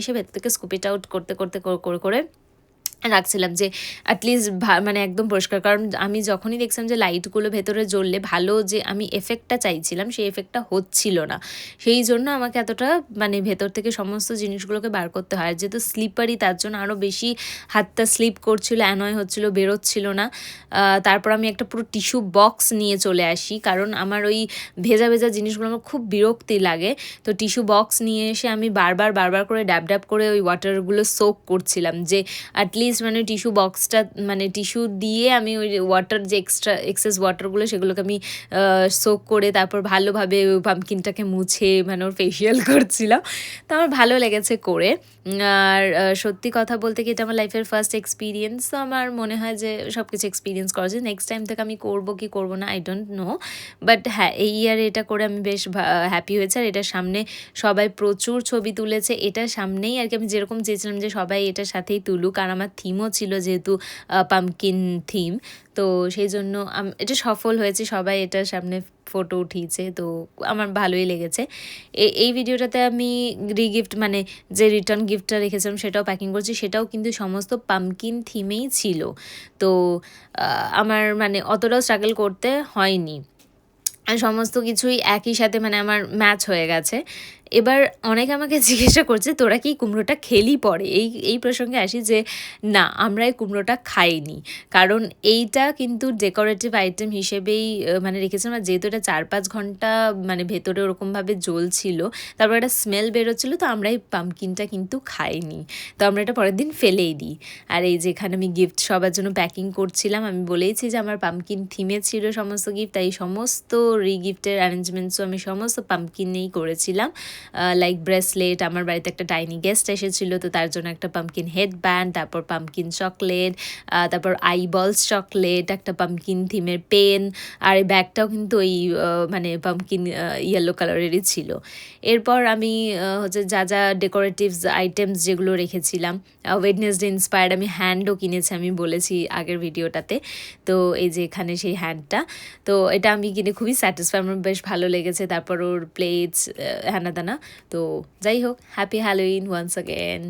এসে ভেতর থেকে স্কুপ ইট আউট করতে করতে করে রাখছিলাম যে অ্যাটলিস্ট মানে একদম পরিষ্কার, কারণ আমি যখনই দেখছিলাম যে লাইটগুলো ভেতরে জ্বললে ভালো যে আমি এফেক্টটা চাইছিলাম সেই এফেক্টটা হচ্ছিল না, সেই জন্য আমাকে এতটা মানে ভেতর থেকে সমস্ত জিনিসগুলোকে বার করতে হয়। আর যেহেতু স্লিপারি তার জন্য আরও বেশি হাতটা স্লিপ করছিল, অ্যানয় হচ্ছিলো, বেরোচ্ছিল না। তারপর আমি একটা পুরো টিস্যু বক্স নিয়ে চলে আসি, কারণ আমার ওই ভেজা ভেজা জিনিসগুলো আমার খুব বিরক্তি লাগে। তো টিস্যু বক্স নিয়ে এসে আমি বারবার করে ড্যাব ড্যাব করে ওই ওয়াটারগুলো সোক করছিলাম, যে অ্যাটলিস্ট মানে টিস্যু বক্সটা মানে টিস্যু দিয়ে আমি ওই ওয়াটার যে এক্সেস ওয়াটারগুলো সেগুলোকে আমি সোক করে তারপর ভালোভাবে পাম্পকিনটাকে মুছে মানে ওর ফেসিয়াল করছিলাম। তো আমার ভালো লেগেছে করে। আর সত্যি কথা বলতে কি এটা আমার লাইফের ফার্স্ট এক্সপিরিয়েন্স, তো আমার মনে হয় যে সব কিছু এক্সপিরিয়েন্স করা যায়। নেক্সট টাইম থেকে আমি করবো কি করবো না আই ডোন্ট নো, বাট হ্যাঁ এই ইয়ারে এটা করে আমি বেশ হ্যাপি হয়েছে। আর এটার সামনে সবাই প্রচুর ছবি তুলেছে, এটার সামনেই আর কি আমি যেরকম চেয়েছিলাম যে সবাই এটার সাথেই তুলুক, আর আমার থিমও ছিল যেহেতু পাম্পকিন থিম, তো সেই জন্য এটা সফল হয়েছে, সবাই এটার সামনে ফটো উঠিয়েছে, তো আমার ভালোই লেগেছে। এই ভিডিওটাতে আমি রিগিফট মানে যে রিটার্ন গিফটটা রেখেছিলাম সেটাও প্যাকিং করছি, সেটাও কিন্তু সমস্ত পাম্পকিন থিমেই ছিল। তো আমার মানে অতটাও স্ট্রাগল করতে হয়নি, আর সমস্ত কিছুই একই সাথে মানে আমার ম্যাচ হয়ে গেছে। এবার অনেকে আমাকে জিজ্ঞাসা করছে তোরা কি কুমড়োটা খেলি পরে, এই প্রসঙ্গে আসি যে না, আমরা এই কুমড়োটা খাইনি, কারণ এইটা কিন্তু ডেকোরেটিভ আইটেম হিসেবেই মানে রেখেছিলাম। আর যেহেতু এটা 4-5 ঘন্টা মানে ভেতরে ওরকমভাবে জ্বলছিল, তারপর একটা স্মেল বেরোচ্ছিলো, তো আমরা এই পাম্পকিনটা কিন্তু খাইনি, তো আমরা এটা পরের দিন ফেলেই দিই। আর এই যে এখানে আমি গিফট সবার জন্য প্যাকিং করছিলাম, আমি বলেইছি যে আমার পাম্পকিন থিমে ছিল সমস্ত গিফট, তাই সমস্ত রিগিফটের অ্যারেঞ্জমেন্টসও আমি সমস্ত পাম্পকিনেই করেছিলাম। লাইক ব্রেসলেট, আমার বাড়িতে একটা টাইনি গেস্ট এসেছিলো, তো তার জন্য একটা পাম্পকিন হেডব্যান্ড, তারপর পাম্পকিন চকলেট, তারপর আইবলস চকলেট, একটা পাম্পকিন থিমের পেন, আর এই ব্যাগটাও কিন্তু ওই মানে পাম্পকিন ইয়েলো কালারেরই ছিল। এরপর আমি হচ্ছে যা যা ডেকোরেটিভস আইটেমস যেগুলো রেখেছিলাম, ওয়েডনেসডে ইন্সপায়ার্ড আমি হ্যান্ডও কিনেছি, আমি বলেছি আগের ভিডিওটাতে। তো এই যে এখানে সেই হ্যান্ডটা, তো এটা আমি কিনে খুবই স্যাটিসফাই, আমার বেশ ভালো লেগেছে। তারপর ওর প্লেটস হ্যানা দানা। তো যাই হোক, হ্যাপি হ্যালোইন ওয়ান্স অ্যাগেন।